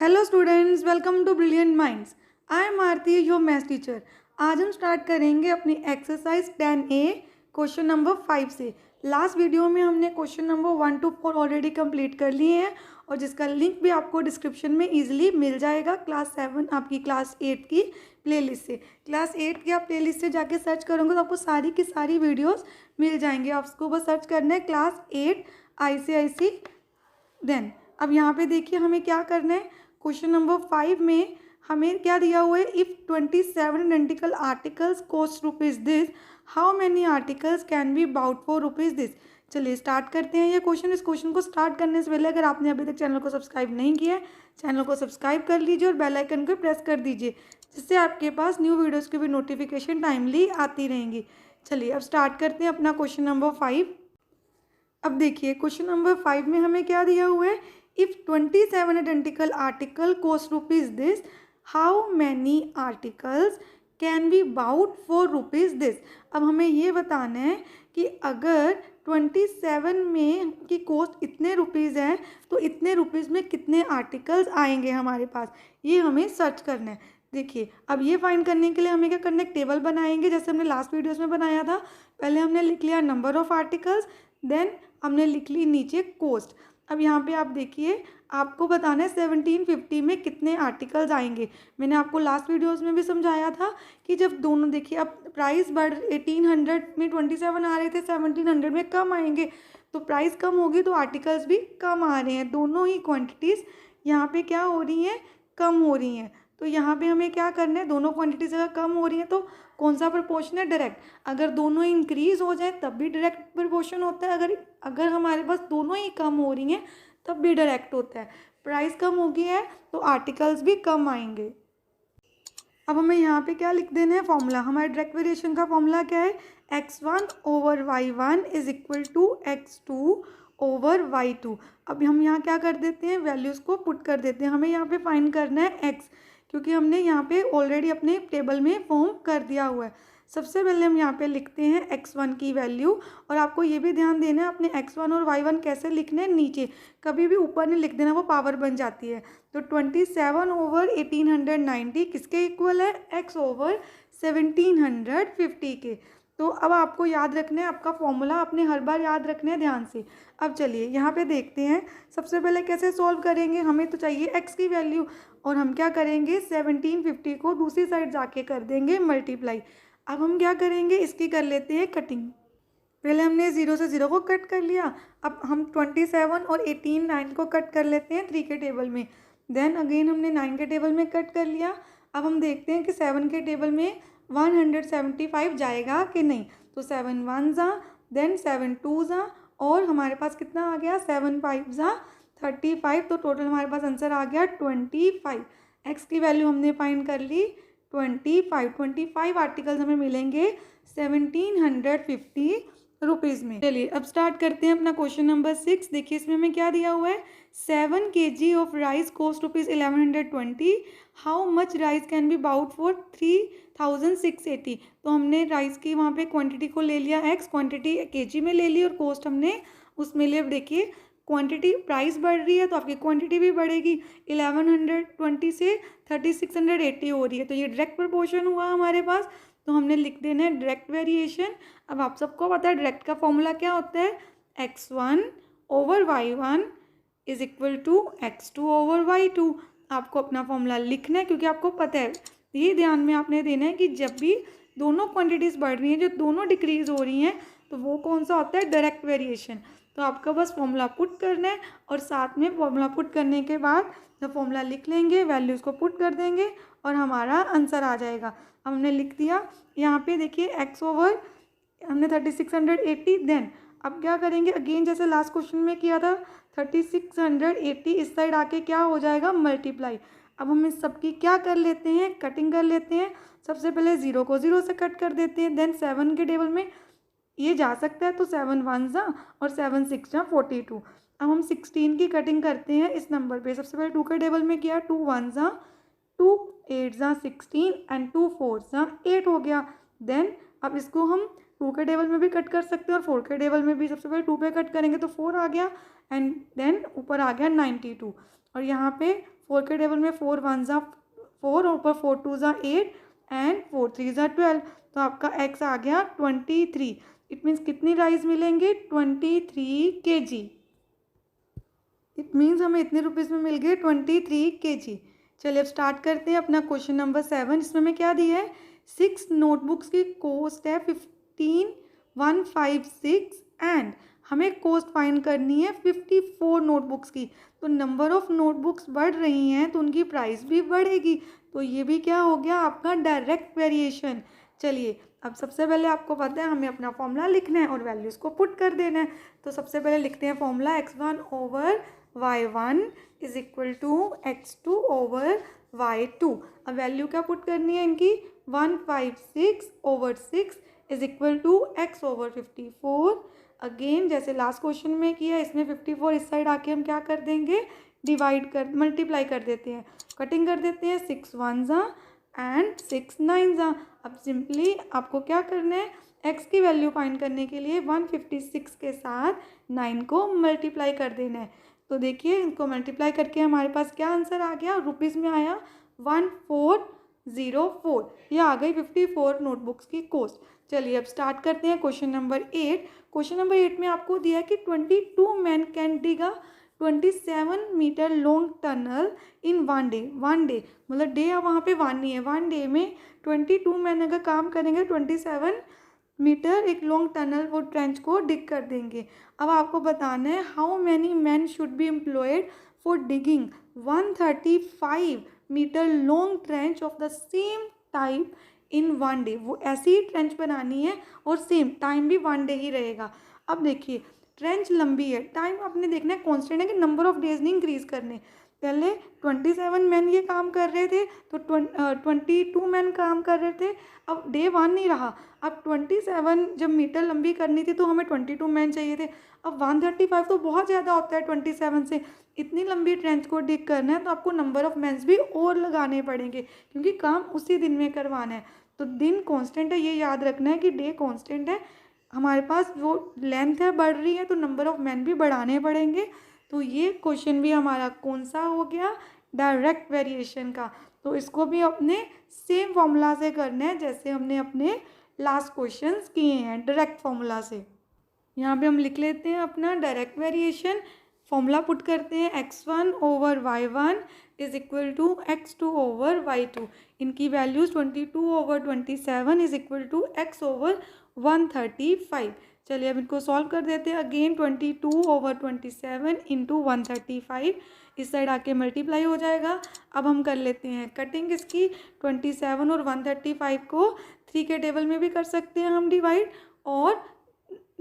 Hello students, welcome to brilliant minds. I am Aarti, your maths teacher. आज हम start करेंगे अपनी एक्सरसाइज 10A क्वेश्चन नंबर 5 से। Last video में हमने question number 1 to 4 already complete कर लिए हैं और जिसका लिंक भी आपको डिस्क्रिप्शन में इजीली मिल जाएगा क्लास 7 आपकी क्लास 8 की प्लेलिस्ट से। क्लास 8 की आप प्लेलिस्ट से जाके सर्च करोगे तो आपको सारी की सारी वीडियोज़ मिल जाएंगे। आपको बस सर्च करना है क्लास 8 ICIC। देन अब यहाँ पे देखिए हमें क्या करना है। क्वेश्चन नंबर 5 में हमें क्या दिया हुआ है, if 27 identical articles cost rupees this, how many articles can be bought for rupees this. चलिए स्टार्ट करते हैं ये क्वेश्चन। इस क्वेश्चन को स्टार्ट करने से पहले अगर आपने अभी तक चैनल को सब्सक्राइब नहीं किया है, चैनल को सब्सक्राइब कर लीजिए और बेल आइकन को प्रेस कर दीजिए, जिससे आपके पास न्यू वीडियोज़ की भी नोटिफिकेशन टाइमली आती रहेंगी। चलिए अब स्टार्ट करते हैं अपना क्वेश्चन नंबर 5। अब देखिए क्वेश्चन नंबर 5 में हमें क्या दिया हुआ है, if 27 identical article cost rupees this, how many articles can be bought for rupees this. अब हमें ये बताना है कि अगर 27 में की कॉस्ट इतने रुपीज़ है तो इतने रुपीज़ में कितने आर्टिकल्स आएंगे हमारे पास, ये हमें सर्च करना है। देखिए अब ये फाइंड करने के लिए हमें क्या करना है, एक टेबल बनाएंगे जैसे हमने लास्ट वीडियोस में बनाया था। पहले हमने लिख लिया नंबर ऑफ़ आर्टिकल्स, देन हमने लिख ली नीचे कॉस्ट। अब यहाँ पे आप देखिए आपको बताना है 1750 में कितने आर्टिकल्स आएंगे। मैंने आपको लास्ट वीडियोस में भी समझाया था कि जब दोनों देखिए अब प्राइस बढ़ 1800 में 27 आ रहे थे, 1700 में कम आएंगे, तो प्राइस कम होगी तो आर्टिकल्स भी कम आ रहे हैं। दोनों ही क्वान्टिटीज़ यहाँ पे क्या हो रही हैं, कम हो रही हैं। तो यहाँ पे हमें क्या करना है, दोनों क्वांटिटीज अगर कम हो रही है तो कौन सा प्रपोर्शन है, डायरेक्ट। अगर दोनों इंक्रीज हो जाए तब भी डायरेक्ट प्रपोर्शन होता है, अगर अगर हमारे पास दोनों ही कम हो रही हैं तब भी डायरेक्ट होता है। प्राइस कम होगी है तो आर्टिकल्स भी कम आएंगे। अब हमें यहाँ पे क्या लिख देना है, फॉर्मूला। हमारे डायरेक्ट वेरिएशन का फॉर्मूला क्या है, x1/y1 is equal to x2/y2। अब हम यहाँ क्या कर देते हैं, वैल्यूज़ को पुट कर देते हैं। हमें यहाँ पे फाइंड करना है x, क्योंकि हमने यहाँ पे ऑलरेडी अपने टेबल में फॉर्म कर दिया हुआ है। सबसे पहले हम यहाँ पे लिखते हैं x1 की वैल्यू, और आपको ये भी ध्यान देना है अपने x1 और y1 कैसे लिखने हैं, नीचे कभी भी ऊपर नहीं लिख देना, वो पावर बन जाती है। तो 27/1890 किसके इक्वल है, x/1750 के। तो अब आपको याद रखना है, आपका फॉर्मूला आपने हर बार याद रखना है ध्यान से। अब चलिए यहाँ पे देखते हैं सबसे पहले कैसे सॉल्व करेंगे। हमें तो चाहिए x की वैल्यू, और हम क्या करेंगे 1750 को दूसरी साइड जाके कर देंगे मल्टीप्लाई। अब हम क्या करेंगे, इसकी कर लेते हैं कटिंग। पहले हमने 0 से 0 को कट कर लिया, अब हम 27 और 18 9 को कट कर लेते हैं 3 के टेबल में। देन अगेन हमने 9 के टेबल में कट कर लिया। अब हम देखते हैं कि 7 के टेबल में 175 जाएगा कि नहीं। तो 7 1 जा, देन 7 2 जा, और हमारे पास कितना आ गया, 7 5 जा 35। तो टोटल हमारे पास आंसर आ गया 25। एक्स की वैल्यू हमने फाइंड कर ली 25 आर्टिकल्स हमें मिलेंगे 1750 रुपीज़ में। चलिए अब स्टार्ट करते हैं अपना क्वेश्चन नंबर 6। देखिए इसमें हमें क्या दिया हुआ है, 7 kg of rice cost rupees 1120, how much rice can be bought for 3680। तो हमने राइस की वहाँ पे क्वांटिटी को ले लिया x, क्वांटिटी kg में ले ली, और कॉस्ट हमने उसमें ले। देखिए क्वांटिटी प्राइस बढ़ रही है तो आपकी क्वांटिटी भी बढ़ेगी। 1120 से 3680 हो रही है, तो ये डायरेक्ट प्रोपोर्शन हुआ हमारे पास। तो हमने लिख देना है डायरेक्ट वेरिएशन। अब आप सबको पता है डायरेक्ट का फॉर्मूला क्या होता है, x1/y1 is equal to x2/y2। आपको अपना फॉर्मूला लिखना है क्योंकि आपको पता है। ये ध्यान में आपने देना है कि जब भी दोनों क्वांटिटीज़ बढ़ रही हैं, जो दोनों डिक्रीज हो रही हैं, तो वो कौन सा होता है, डायरेक्ट वेरिएशन। तो आपका बस फॉर्मूला पुट करना है, और साथ में फॉर्मूला पुट करने के बाद जब फॉर्मूला लिख लेंगे, वैल्यूज़ को पुट कर देंगे और हमारा आंसर आ जाएगा। हमने लिख दिया यहाँ पे, देखिए x ओवर हमने 3680। देन अब क्या करेंगे, अगेन जैसे लास्ट क्वेश्चन में किया था 3680 इस साइड आके क्या हो जाएगा, मल्टीप्लाई। अब हम इस सब की क्या कर लेते हैं, कटिंग कर लेते हैं। सबसे पहले 0 को 0 से कट कर देते हैं। देन 7 के टेबल में ये जा सकता है, तो 7 1 जा और 7 6 जा 42। अब हम 16 की कटिंग करते हैं इस नंबर पे। सबसे पहले 2 के टेबल में किया, 2 1 जा 2, 8 जा 16 एंड 2 4 जा 8 हो गया। देन अब इसको हम 2 के टेबल में भी कट कर सकते हैं और 4 के टेबल में भी। सबसे पहले 2 पे कट करेंगे तो 4 आ गया, एंड देन ऊपर आ गया 92, और यहाँ पे 4 के टेबल में 4 1 ज़ा 4 और ऊपर 4 2 ज़ा 8 एंड 4 3 ज़ा 12। तो आपका x आ गया 23। इट मीन्स कितनी राइस मिलेंगे 23 kg। इट मीन्स हमें इतने रुपीज़ में मिल गए 23 kg। चलिए अब स्टार्ट करते हैं अपना क्वेश्चन नंबर 7। इसमें हमें क्या दिया है 6 नोटबुक्स की कॉस्ट है 15,156 एंड हमें कॉस्ट फाइंड करनी है 54 नोटबुक्स की। तो नंबर ऑफ नोटबुक्स बढ़ रही हैं तो उनकी प्राइस भी बढ़ेगी। तो ये भी क्या हो गया आपका डायरेक्ट वेरिएशन। चलिए अब सबसे पहले आपको पता है हमें अपना फॉर्मूला लिखना है और वैल्यूज़ को पुट कर देना है। तो सबसे पहले लिखते हैं formula x1 over y1 is equal to x2 over y2। अब वैल्यू क्या पुट करनी है इनकी 156 over 6 is equal to x over 54। Again जैसे लास्ट क्वेश्चन में किया इसमें 54 इस साइड आके हम क्या कर देंगे डिवाइड कर मल्टीप्लाई कर देते हैं, कटिंग कर देते हैं 6 1 ज़ा एंड 6 9 ज़ा। अब सिंपली आपको क्या करना है x की वैल्यू फाइंड करने के लिए 156 के साथ 9 को मल्टीप्लाई कर देना है। तो देखिए इनको मल्टीप्लाई करके हमारे पास क्या आंसर आ गया रुपीज़ में आया 1404। यह आ गई 54 नोटबुक्स की कॉस्ट। चलिए अब स्टार्ट करते हैं क्वेश्चन नंबर 8। क्वेश्चन नंबर 8 में आपको दिया है कि 22 man can dig a 27 metre long tunnel in one day. One day मतलब डे वहाँ पे वन नहीं है, वन डे में 22 मैन अगर काम करेंगे 27 मीटर एक लॉन्ग टनल वो ट्रेंच को डिग कर देंगे। अब आपको बताना है how many man should be employed for digging 135 metre long trench of the same type in one day. वो ऐसी ही ट्रेंच बनानी है और सेम टाइम भी वन डे ही रहेगा। अब देखिए ट्रेंच लंबी है, टाइम आपने देखना है कांस्टेंट है कि नंबर ऑफ डेज नहीं इंक्रीज करने। पहले 27 मैन ये काम कर रहे थे तो 22 मैन काम कर रहे थे। अब डे वन नहीं रहा, अब 27 जब मीटर लंबी करनी थी तो हमें 22 मैन चाहिए थे। अब 135 तो बहुत ज़्यादा होता है 27 से। इतनी लंबी ट्रेंच को डिग करना है तो आपको नंबर ऑफ मैन्स भी और लगाने पड़ेंगे क्योंकि काम उसी दिन में करवाना है। तो दिन कांस्टेंट है, ये याद रखना है कि डे कांस्टेंट है, हमारे पास वो लेंथ है बढ़ रही है तो नंबर ऑफ मैन भी बढ़ाने पड़ेंगे। तो ये क्वेश्चन भी हमारा कौन सा हो गया डायरेक्ट वेरिएशन का। तो इसको भी अपने सेम फॉर्मूला से करना है जैसे हमने अपने लास्ट क्वेश्चंस किए हैं डायरेक्ट फॉर्मूला से। यहाँ पे हम लिख लेते हैं अपना डायरेक्ट वेरिएशन। फॉर्मूला पुट करते हैं x1 over y1 is equal to x2 over y2। इनकी values 22 over 27 is equal to x over 135। चलिए अब इनको सॉल्व कर देते हैं। अगेन 22 ओवर 27 इंटू 135 इस साइड आके मल्टीप्लाई हो जाएगा। अब हम कर लेते हैं कटिंग इसकी। 27 और 135 को 3 के टेबल में भी कर सकते हैं हम डिवाइड और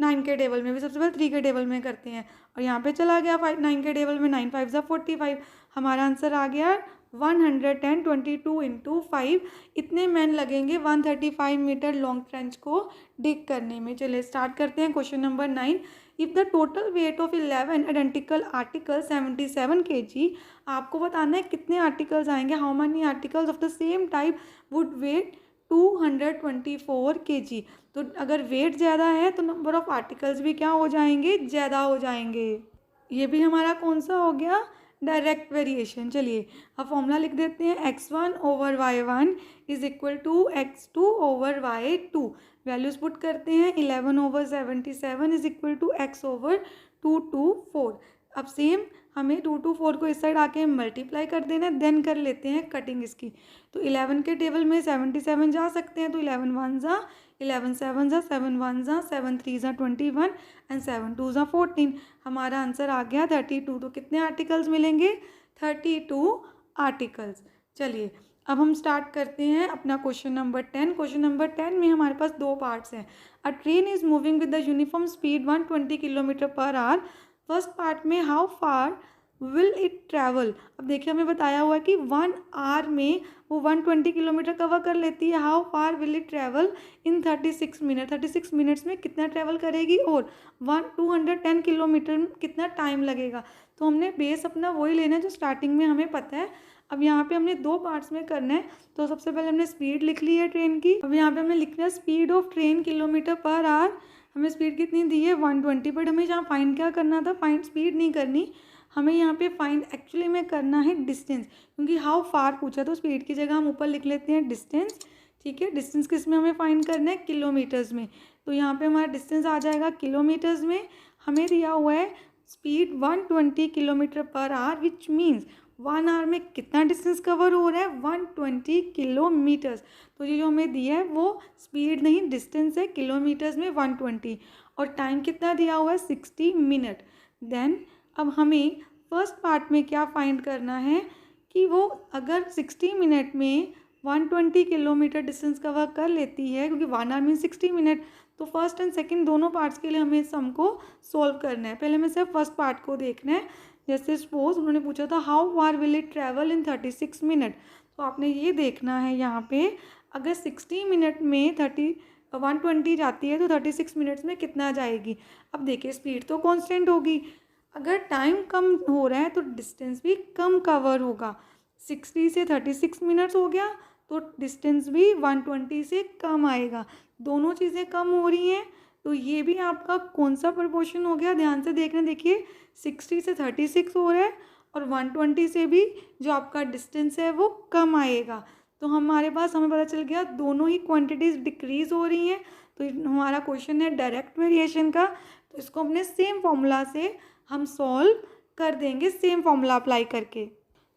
9 के टेबल में भी। सबसे पहले 3 के टेबल में करते हैं और यहाँ पे चला गया 9 के टेबल में 9 5 ज़ा 45। हमारा आंसर आ गया 122 इंटू 5। इतने मैन लगेंगे 135 मीटर लॉन्ग ट्रेंच को डिग करने में। चलिए स्टार्ट करते हैं question number 9। If the total weight of 11 identical article 77 kg। आपको बताना है कितने आर्टिकल्स आएंगे, how many articles of the same type would weigh 224 kg। तो अगर वेट ज़्यादा है तो नंबर ऑफ आर्टिकल्स भी क्या हो जाएंगे ज़्यादा हो जाएंगे। ये भी हमारा कौन सा हो गया डायरेक्ट वेरिएशन। चलिए अब फॉर्मूला लिख देते हैं x1 over y1 is equal to x2 over y2। Values put करते हैं 11 over 77 is equal to x over 224। अब सेम हमें 224 को इस साइड आके मल्टीप्लाई कर देना है, देन कर लेते हैं कटिंग इसकी। तो 11 के टेबल में 77 जा सकते हैं तो 11 1 ज़ा 11 7 ज़ा 7 1 ज़ा 7 3 ज़ा 21 एंड 7 2 ज़ा 14। हमारा आंसर आ गया 32। तो कितने आर्टिकल्स मिलेंगे 32 आर्टिकल्स। चलिए अब हम स्टार्ट करते हैं अपना क्वेश्चन नंबर 10। क्वेश्चन नंबर 10 में हमारे पास दो पार्ट्स हैं। A train is moving with the uniform speed 120 kilometre per hour. First part में how far will it travel. अब देखिए हमें बताया हुआ है कि 1 आवर में वो 120 किलोमीटर कवर कर लेती है। How far will it travel in 36 minute. 36 minutes में कितना ट्रैवल करेगी और 210 किलोमीटर कितना टाइम लगेगा। तो हमने बेस अपना वही लेना है जो स्टार्टिंग में हमें पता है। अब यहाँ पे हमने दो पार्ट्स में करना है। तो सबसे पहले हमने स्पीड लिख ली है ट्रेन की। अब यहाँ पे हमें लिखना है speed of train kilometre per our. हमें स्पीड कितनी दी है 120, बट हमें यहाँ फाइंड क्या करना था, फाइंड स्पीड नहीं करनी, हमें यहाँ पे फाइंड एक्चुअली में करना है डिस्टेंस, क्योंकि हाउ फार पूछा तो स्पीड की जगह हम ऊपर लिख लेते हैं डिस्टेंस। ठीक है, डिस्टेंस किस में हमें फाइंड करना है, किलोमीटर्स में। तो यहाँ पे हमारा डिस्टेंस आ जाएगा किलोमीटर्स में। हमें दिया हुआ है speed 120 kilometre per hour, which means 1 hour में कितना डिस्टेंस कवर हो रहा है, 120 किलोमीटर्स। तो ये जो हमें दिया है वो स्पीड नहीं डिस्टेंस है, किलोमीटर्स में 120, और टाइम कितना दिया हुआ है 60 मिनट। देन अब हमें फर्स्ट पार्ट में क्या फाइंड करना है कि वो अगर 60 मिनट में 120 किलोमीटर डिस्टेंस कवर कर लेती है, क्योंकि 1 आवर मीन 60 मिनट, तो फर्स्ट एंड सेकंड दोनों पार्ट्स के लिए हमें सम को सॉल्व करना है। पहले हमें सिर्फ फर्स्ट पार्ट को देखना है। जैसे सपोज उन्होंने पूछा था how far will it travel in 36 minute, तो आपने ये देखना है यहाँ पे अगर 60 मिनट में 120 जाती है तो 36 मिनट्स में कितना जाएगी। अब देखिए स्पीड तो कांस्टेंट होगी, अगर टाइम कम हो रहा है तो डिस्टेंस भी कम कवर होगा। 60 से 36 मिनट्स हो गया तो डिस्टेंस भी 120 से कम आएगा। दोनों चीज़ें कम हो रही हैं, तो ये भी आपका कौन सा प्रपोर्शन हो गया, ध्यान से देखना। देखिए 60 से 36 हो रहा है और 120 से भी जो आपका डिस्टेंस है वो कम आएगा। तो हमारे पास हमें पता चल गया दोनों ही क्वांटिटीज़ डिक्रीज़ हो रही हैं। तो हमारा क्वेश्चन है डायरेक्ट वेरिएशन का, तो इसको अपने सेम फॉर्मूला से हम सॉल्व कर देंगे, सेम फॉर्मूला अप्लाई करके।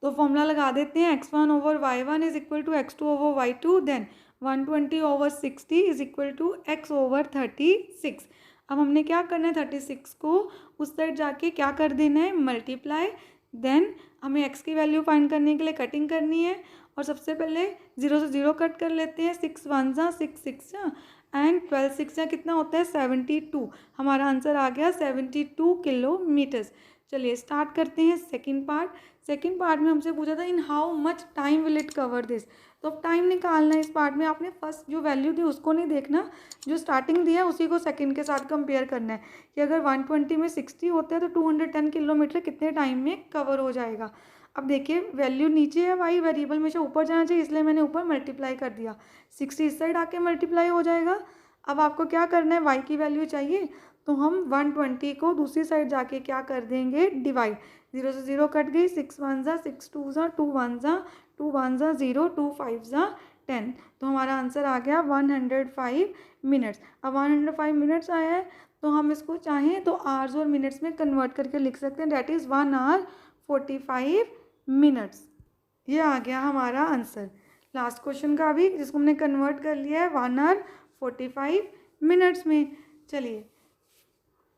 तो फॉर्मूला लगा देते हैं, x1 over y1 is equal to x2 over y2, then 120 over 60 is equal to x over 36। अब हमने क्या करना है, 36 को उस साइड जाके क्या कर देना है, मल्टीप्लाई। देन हमें x की वैल्यू फाइंड करने के लिए कटिंग करनी है, और सबसे पहले 0 से 0 कट कर लेते हैं। 6 1 जा 6 6 जा एंड 12 6 जा कितना होता है 72। हमारा आंसर आ गया 72 किलोमीटर्स। चलिए स्टार्ट करते हैं सेकंड पार्ट। सेकंड पार्ट में हमसे पूछा था in how much time will it cover this, तो अब टाइम निकालना है। इस पार्ट में आपने फर्स्ट जो वैल्यू थी उसको नहीं देखना, जो स्टार्टिंग दिया है उसी को सेकंड के साथ कंपेयर करना है कि अगर 120 में 60 होता है तो 210 किलोमीटर कितने टाइम में कवर हो जाएगा। अब देखिए वैल्यू नीचे है, वाई वेरिएबल में से ऊपर जाना चाहिए, इसलिए मैंने ऊपर मल्टीप्लाई कर दिया। 60 इस साइड आके मल्टीप्लाई हो जाएगा। अब आपको क्या करना है, वाई की वैल्यू चाहिए तो हम 120 को दूसरी साइड जाके क्या कर देंगे, डिवाइड। 0 से 0 कट गई, 6 1 जा 6 2 जा 2 1 जा 2 1 जा 0 2 5 जा 10। तो हमारा आंसर आ गया 105 मिनट्स। अब 105 मिनट्स आया है तो हम इसको चाहें तो आवर्स और मिनट्स में कन्वर्ट करके लिख सकते हैं, डैट इज़ 1 आवर 45 मिनट्स। ये आ गया हमारा आंसर लास्ट क्वेश्चन का भी, जिसको हमने कन्वर्ट कर लिया है 1 आवर 45 मिनट्स में। चलिए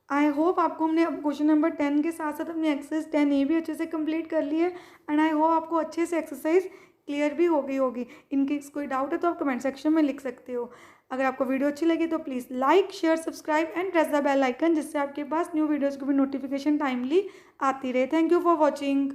आई होप आपको हमने अब क्वेश्चन नंबर 10 के साथ साथ अपनी एक्सरसाइज 10A भी अच्छे से कंप्लीट कर ली है, एंड आई होप आपको अच्छे से एक्सरसाइज क्लियर भी हो गई होगी। इनकेस कोई डाउट है तो आप कमेंट सेक्शन में लिख सकते हो। अगर आपको वीडियो अच्छी लगी तो please like share subscribe and press the bell icon, जिससे आपके पास न्यू वीडियोज़ की भी नोटिफिकेशन टाइमली आती रहे। Thank you for watching.